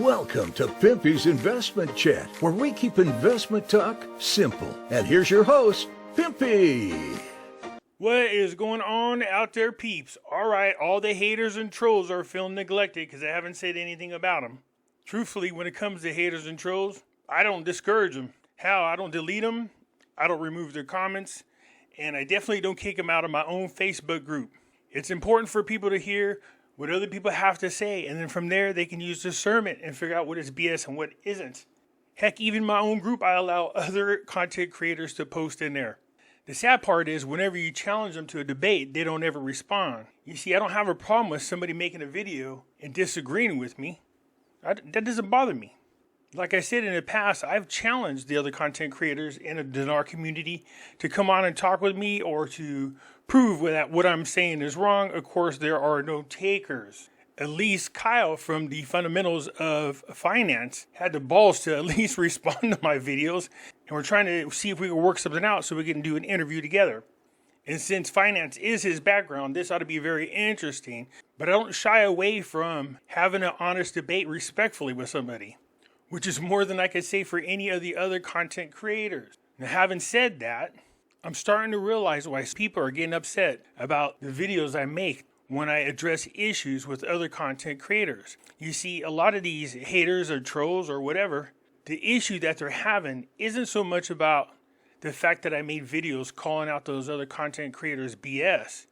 Welcome to Pimpy's Investment Chat, where we keep investment talk simple. And here's your host, Pimpy. What is going on out there, peeps? All right, all the haters and trolls are feeling neglected because I haven't said anything about them. Truthfully, when it comes to haters and trolls, I don't discourage them. Hell, I don't delete them. I don't remove their comments. And I definitely don't kick them out of my own Facebook group. It's important for people to hear what other people have to say, and then from there, they can use discernment and figure out what is BS and what isn't. Heck, even my own group, I allow other content creators to post in there. The sad part is, whenever you challenge them to a debate, they don't ever respond. You see, I don't have a problem with somebody making a video and disagreeing with me. That doesn't bother me. Like I said in the past, I've challenged the other content creators in our community to come on and talk with me or to prove that what I'm saying is wrong. Of course, there are no takers. At least Kyle from the Fundamentals of Finance had the balls to at least respond to my videos. And we're trying to see if we can work something out so we can do an interview together. And since finance is his background, this ought to be very interesting. But I don't shy away from having an honest debate respectfully with somebody, which is more than I could say for any of the other content creators. Now, having said that, I'm starting to realize why people are getting upset about the videos I make when I address issues with other content creators. You see, a lot of these haters or trolls or whatever, the issue that they're having isn't so much about the fact that I made videos calling out those other content creators BS.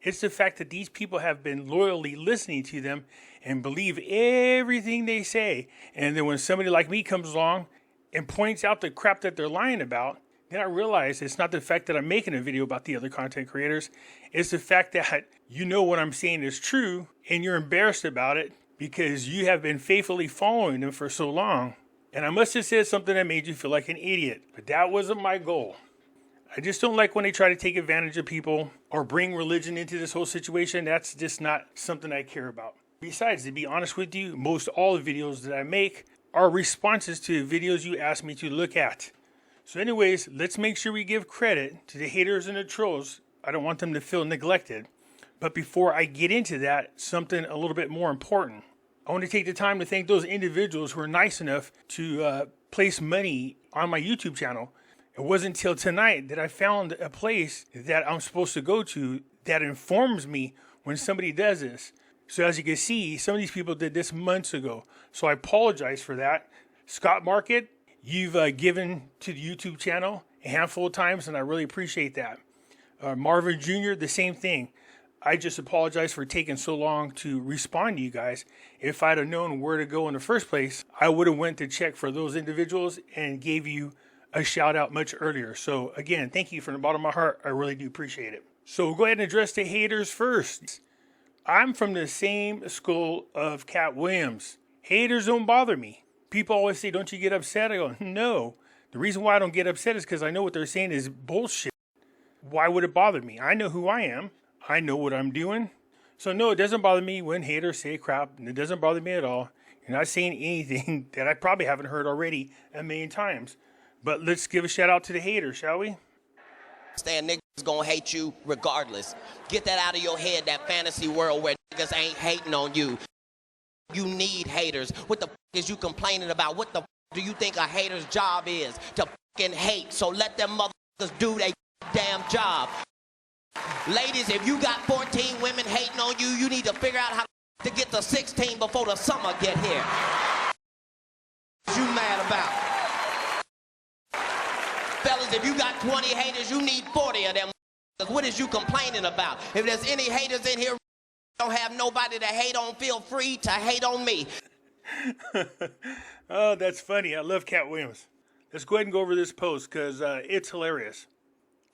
It's the fact that these people have been loyally listening to them and believe everything they say. And then when somebody like me comes along and points out the crap that they're lying about, then I realize it's not the fact that I'm making a video about the other content creators. It's the fact that you know what I'm saying is true and you're embarrassed about it because you have been faithfully following them for so long. And I must have said something that made you feel like an idiot, but that wasn't my goal. I just don't like when they try to take advantage of people or bring religion into this whole situation. That's just not something I care about. Besides, to be honest with you, most all the videos that I make are responses to videos you asked me to look at. So anyways, let's make sure we give credit to the haters and the trolls. I don't want them to feel neglected. But before I get into that, something a little bit more important. I want to take the time to thank those individuals who are nice enough to place money on my YouTube channel. It wasn't until tonight that I found a place that I'm supposed to go to that informs me when somebody does this. So as you can see, some of these people did this months ago. So I apologize for that. Scott Market, you've given to the YouTube channel a handful of times, and I really appreciate that. Marvin Jr., the same thing. I just apologize for taking so long to respond to you guys. If I'd have known where to go in the first place, I would have went to check for those individuals and gave you a shout out much earlier. So again, thank you from the bottom of my heart. I really do appreciate it. So we'll go ahead and address the haters first. I'm from the same school of Cat Williams. Haters don't bother me. People always say, don't you get upset? I go, no. The reason why I don't get upset is because I know what they're saying is bullshit. Why would it bother me? I know who I am. I know what I'm doing. So no, it doesn't bother me when haters say crap. And it doesn't bother me at all. You're not saying anything that I probably haven't heard already a million times. But let's give a shout out to the haters, shall we? Understand niggas gonna hate you regardless. Get that out of your head, that fantasy world where niggas ain't hating on you. You need haters. What the is you complaining about? What the do you think a hater's job is? To fucking hate. So let them motherfuckers do their damn job. Ladies, if you got 14 women hating on you, you need to figure out how to get to 16 before the summer get here. What you mad about? Fellas, if you got 20 haters, you need 40 of them. What is you complaining about? If there's any haters in here, don't have nobody to hate on, feel free to hate on me. Oh, that's funny. I love Cat Williams. Let's go ahead and go over this post because it's hilarious.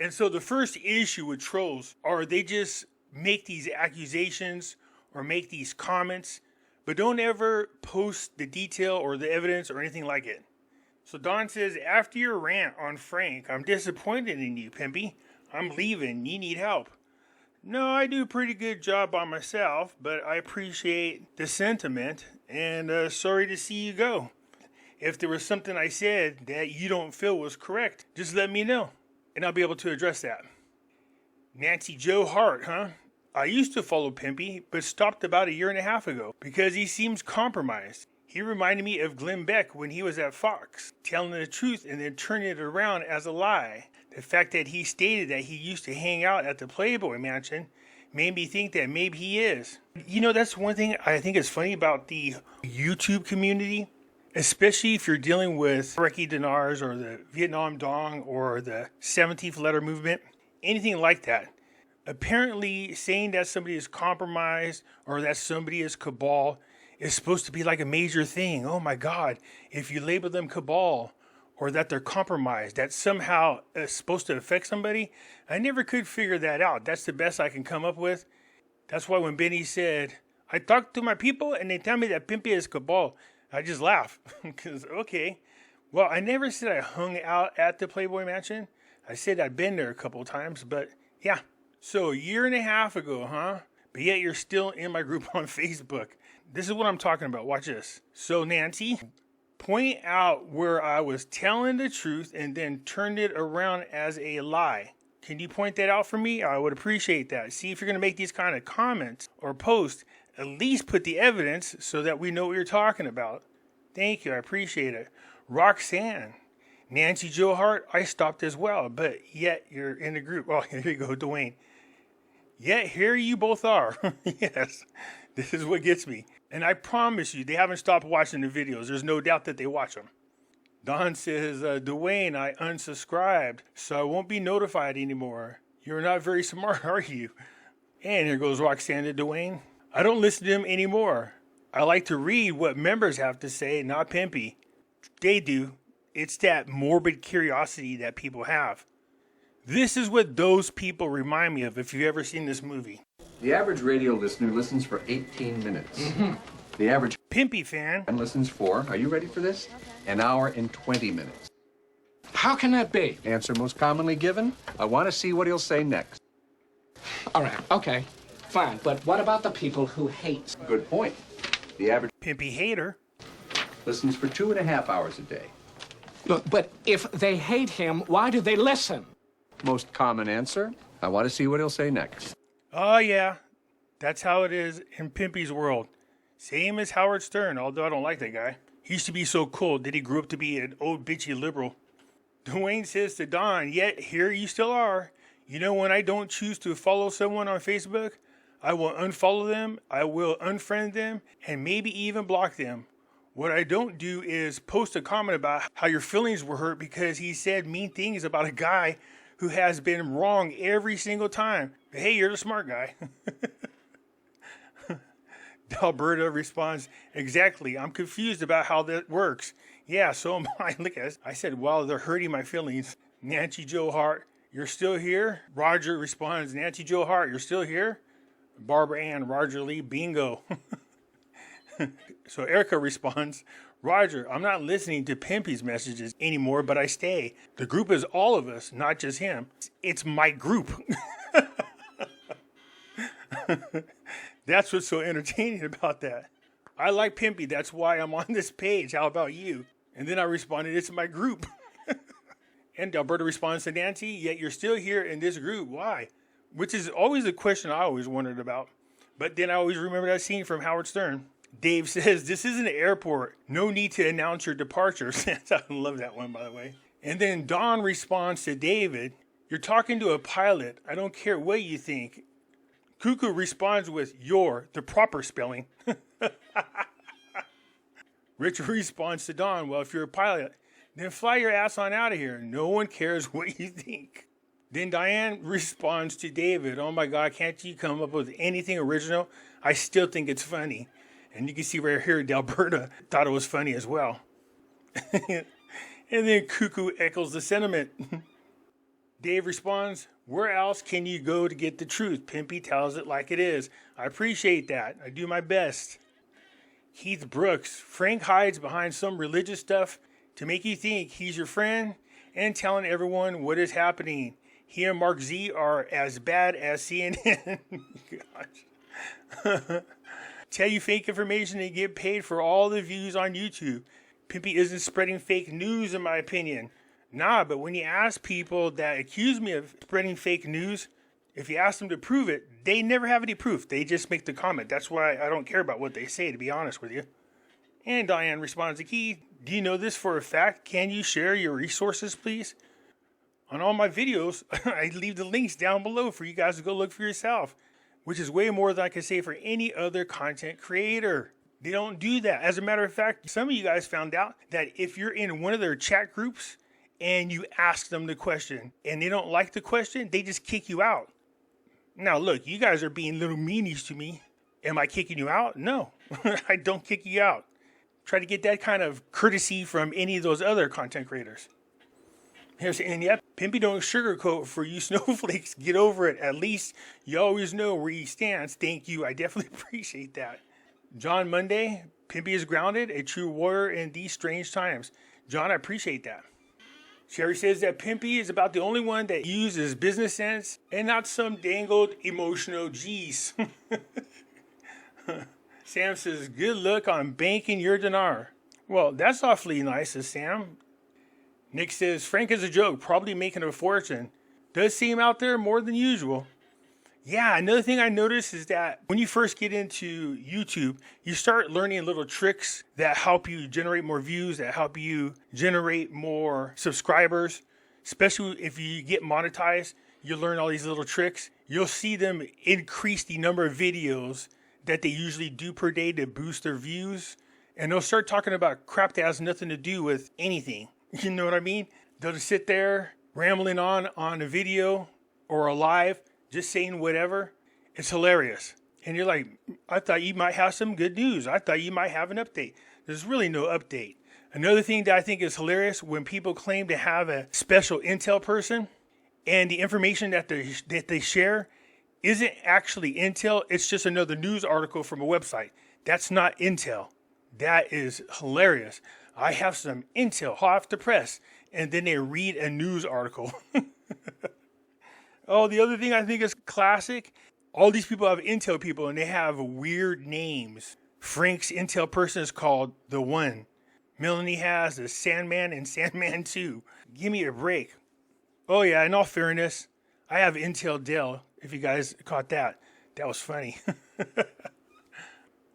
And so the first issue with trolls are they just make these accusations or make these comments, but don't ever post the detail or the evidence or anything like it. So Don says, after your rant on Frank, I'm disappointed in you, Pimpy. I'm leaving. You need help. No, I do a pretty good job by myself, but I appreciate the sentiment and sorry to see you go. If there was something I said that you don't feel was correct, just let me know and I'll be able to address that. Nancy Joe Hart, huh? I used to follow Pimpy, but stopped about a year and a half ago because he seems compromised. He reminded me of Glenn Beck when he was at Fox, telling the truth and then turning it around as a lie. The fact that he stated that he used to hang out at the Playboy Mansion made me think that maybe he is. You know, that's one thing I think is funny about the YouTube community, especially if you're dealing with Ricky Denars or the Vietnam Dong or the 17th Letter Movement, anything like that. Apparently, saying that somebody is compromised or that somebody is cabal is supposed to be like a major thing. Oh my God, if you label them cabal or that they're compromised, that somehow is supposed to affect somebody. I never could figure that out. That's the best I can come up with. That's why when Benny said, I talk to my people and they tell me that Pimpy is cabal, I just laugh. Because, okay. Well, I never said I hung out at the Playboy Mansion. I said I'd been there a couple of times, but yeah. So a year and a half ago, huh? But yet you're still in my group on Facebook. This is what I'm talking about. Watch this. So Nancy, point out where I was telling the truth and then turned it around as a lie. Can you point that out for me? I would appreciate that. See, if you're going to make these kind of comments or posts, at least put the evidence so that we know what you're talking about. Thank you. I appreciate it. Roxanne. Nancy Joe Hart, I stopped as well, but yet you're in the group. Oh, here you go, Dwayne. Yet here you both are. Yes, this is what gets me. And I promise you, they haven't stopped watching the videos. There's no doubt that they watch them. Don says, Dwayne, I unsubscribed, so I won't be notified anymore. You're not very smart, are you? And here goes Roxanne to Dwayne. I don't listen to him anymore. I like to read what members have to say, not Pimpy. They do. It's that morbid curiosity that people have. This is what those people remind me of if you've ever seen this movie. The average radio listener listens for 18 minutes. The average Pimpy fan listens for, are you ready for this? An hour and 20 minutes. How can that be? Answer most commonly given, I want to see what he'll say next. All right, okay, fine. But what about the people who hate? Good point. The average Pimpy hater. listens for 2.5 hours a day. Look, but if they hate him, why do they listen? Most common answer, I want to see what he'll say next. Oh yeah, that's how it is in Pimpy's world. Same as Howard Stern, although I don't like that guy. He used to be so cool. Did he grow up to be an old bitchy liberal? Dwayne says to Don, yet here you still are. You know, when I don't choose to follow someone on Facebook, I will unfollow them, I will unfriend them, and maybe even block them. What I don't do is post a comment about how your feelings were hurt because he said mean things about a guy who has been wrong every single time. Hey, you're the smart guy. Alberta responds, exactly. I'm confused about how that works. Yeah, so am I. Look at this. I said, well, they're hurting my feelings. Nancy Joe Hart, you're still here? Roger responds, Nancy Joe Hart, you're still here? Barbara Ann, Roger Lee, bingo. So Erica responds, Roger, I'm not listening to Pimpy's messages anymore, but I stay. The group is all of us, not just him. It's my group. That's what's so entertaining about that. I like Pimpy. That's why I'm on this page. How about you? And then I responded, it's my group. And Alberta responds to Nancy, yet you're still here in this group. Why? Which is always a question I always wondered about. But then I always remember that scene from Howard Stern. Dave says, this isn't an airport. No need to announce your departure. I love that one, by the way. And then Don responds to David, you're talking to a pilot. I don't care what you think. Cuckoo responds with, you're the proper spelling. Richard responds to Don, well, if you're a pilot, then fly your ass on out of here. No one cares what you think. Then Diane responds to David, oh my God, can't you come up with anything original? I still think it's funny. And you can see right here, Alberta thought it was funny as well. And then Cuckoo echoes the sentiment. Dave responds, where else can you go to get the truth? Pimpy tells it like it is. I appreciate that. I do my best. Keith Brooks, Frank hides behind some religious stuff to make you think he's your friend and telling everyone what is happening. He and Mark Z are as bad as CNN. Gosh. Tell you fake information and get paid for all the views on YouTube. Pimpy isn't spreading fake news, in my opinion. Nah, but when you ask people that accuse me of spreading fake news, if you ask them to prove it, they never have any proof. They just make the comment. That's why I don't care about what they say, to be honest with you. And Diane responds to Keith, do you know this for a fact? Can you share your resources, please? On all my videos, I leave the links down below for you guys to go look for yourself, which is way more than I can say for any other content creator. They don't do that. As a matter of fact, some of you guys found out that if you're in one of their chat groups and you ask them the question and they don't like the question, they just kick you out. Now, look, you guys are being little meanies to me. Am I kicking you out? No, I don't kick you out. Try to get that kind of courtesy from any of those other content creators. And yeah, Pimpy don't sugarcoat for you snowflakes. Get over it. At least you always know where he stands. Thank you. I definitely appreciate that. John Monday, Pimpy is grounded, a true warrior in these strange times. John, I appreciate that. Sherry says that Pimpy is about the only one that uses business sense and not some dangled emotional G's. Sam says, good luck on banking your dinar. Well, that's awfully nice of Sam. Nick says, Frank is a joke, probably making a fortune. Does seem out there more than usual. Yeah, another thing I noticed is that when you first get into YouTube, you start learning little tricks that help you generate more views, that help you generate more subscribers. Especially if you get monetized, you learn all these little tricks. You'll see them increase the number of videos that they usually do per day to boost their views. And they'll start talking about crap that has nothing to do with anything. You know what I mean? They'll just sit there rambling on a video or a live, just saying whatever. It's hilarious. And you're like, I thought you might have some good news. I thought you might have an update. There's really no update. Another thing that I think is hilarious, when people claim to have a special intel person and the information that they share isn't actually intel, it's just another news article from a website. That's not intel. That is hilarious. I have some intel hot off the press, and then they read a news article. Oh, the other thing I think is classic, all these people have intel people and they have weird names. Frank's intel person is called The One. Melanie has the Sandman and Sandman 2. Give me a break. Oh yeah, in all fairness, I have Intel Dell, if you guys caught that. That was funny.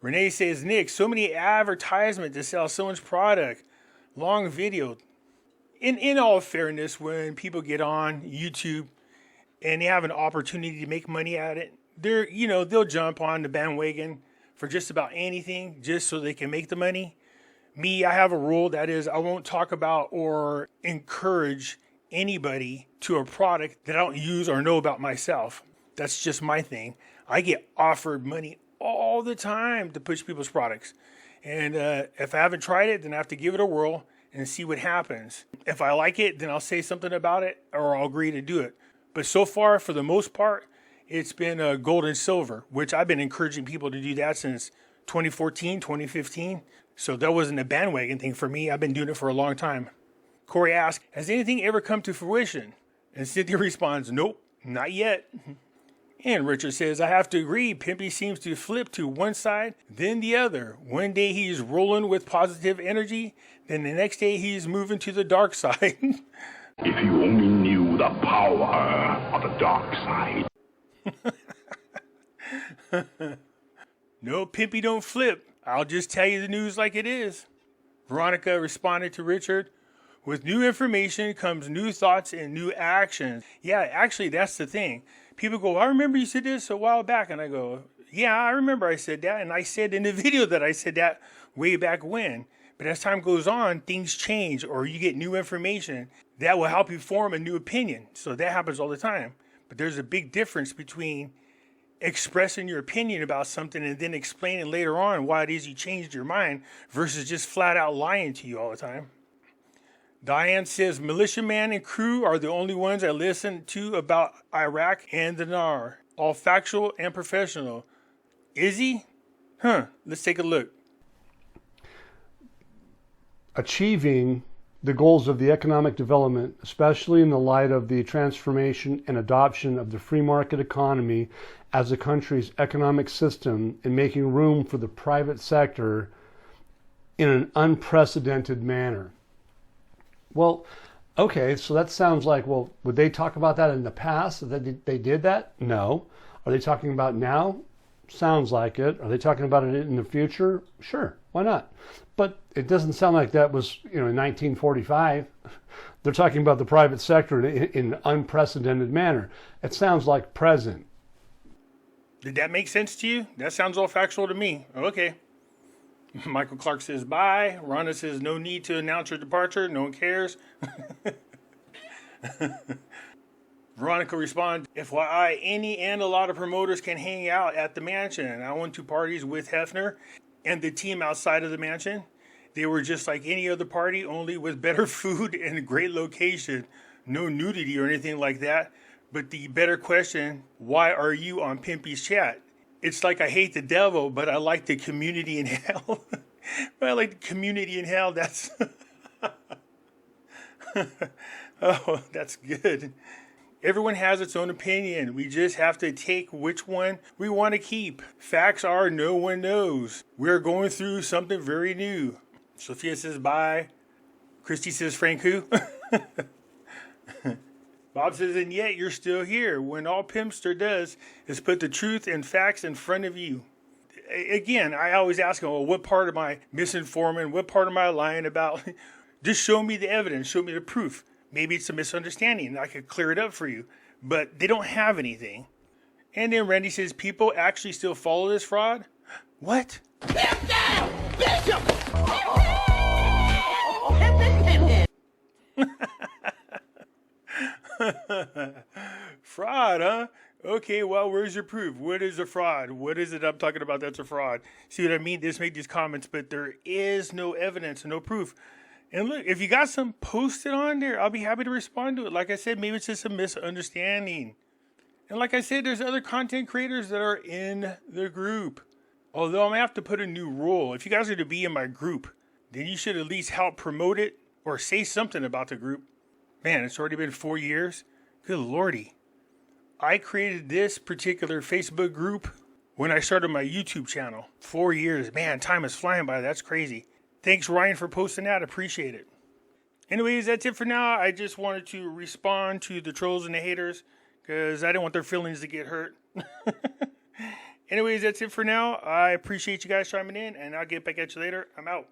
Renee says, Nick, so many advertisements to sell so much product. Long video. In all fairness, when people get on YouTube and they have an opportunity to make money at it, they'll jump on the bandwagon for just about anything just so they can make the money. Me, I have a rule, that is, I won't talk about or encourage anybody to a product that I don't use or know about myself. That's just my thing. I get offered money all the time to push people's products. And if I haven't tried it, then I have to give it a whirl and see what happens. If I like it, then I'll say something about it or I'll agree to do it. But so far, for the most part, it's been gold and silver, which I've been encouraging people to do that since 2014, 2015. So that wasn't a bandwagon thing for me. I've been doing it for a long time. Corey asks, has anything ever come to fruition? And Cynthia responds, nope, not yet. And Richard says, I have to agree, Pimpy seems to flip to one side, then the other. One day he's rolling with positive energy, then the next day he's moving to the dark side. If you only knew the power of the dark side. No, Pimpy don't flip. I'll just tell you the news like it is. Veronica responded to Richard, with new information comes new thoughts and new actions. Yeah, actually, that's the thing. People go, I remember you said this a while back. And I go, yeah, I remember I said that. And I said in the video that I said that way back when. But as time goes on, things change or you get new information that will help you form a new opinion. So that happens all the time. But there's a big difference between expressing your opinion about something and then explaining later on why it is you changed your mind versus just flat out lying to you all the time. Diane says, Militiaman and crew are the only ones I listen to about Iraq and the NAR. All factual and professional. Is he? Let's take a look. Achieving the goals of the economic development, especially in the light of the transformation and adoption of the free market economy as the country's economic system and making room for the private sector in an unprecedented manner. Well, okay, so that sounds like, well, would they talk about that in the past, that they did that? No. Are they talking about now? Sounds like it. Are they talking about it in the future? Sure, why not? But it doesn't sound like that was, in 1945. They're talking about the private sector in an unprecedented manner. It sounds like present. Did that make sense to you? That sounds all factual to me. Okay. Michael Clark says bye. RONA says no need to announce your departure. No one cares. Veronica responds, FYI, any and a lot of promoters can hang out at the mansion. I went to parties with Hefner and the team outside of the mansion. They were just like any other party, only with better food and a great location. No nudity or anything like that. But the better question, why are you on Pimpy's chat? It's like I hate the devil, but I like the community in hell. But I like the community in hell. That's... Oh, that's good. Everyone has its own opinion. We just have to take which one we want to keep. Facts are no one knows. We're going through something very new. Sophia says bye. Christy says Frank who? Bob says, and yet you're still here when all Pimpster does is put the truth and facts in front of you. Again, I always ask him, well, what part am I misinforming? What part am I lying about? Just show me the evidence. Show me the proof. Maybe it's a misunderstanding and I could clear it up for you. But they don't have anything. And then Randy says, people actually still follow this fraud? What? Fraud, huh? Okay, well, where's your proof? What is a fraud? What is it I'm talking about that's a fraud? See what I mean? Just make these comments, but there is no evidence, no proof. And look, if you got some posted on there, I'll be happy to respond to it. Like I said, maybe it's just a misunderstanding. And like I said, there's other content creators that are in the group. Although I'm going to have to put a new rule. If you guys are to be in my group, then you should at least help promote it or say something about the group. Man, it's already been 4 years. Good lordy. I created this particular Facebook group when I started my YouTube channel. 4 years. Man, time is flying by. That's crazy. Thanks, Ryan, for posting that. Appreciate it. Anyways, that's it for now. I just wanted to respond to the trolls and the haters because I didn't want their feelings to get hurt. Anyways, that's it for now. I appreciate you guys chiming in, and I'll get back at you later. I'm out.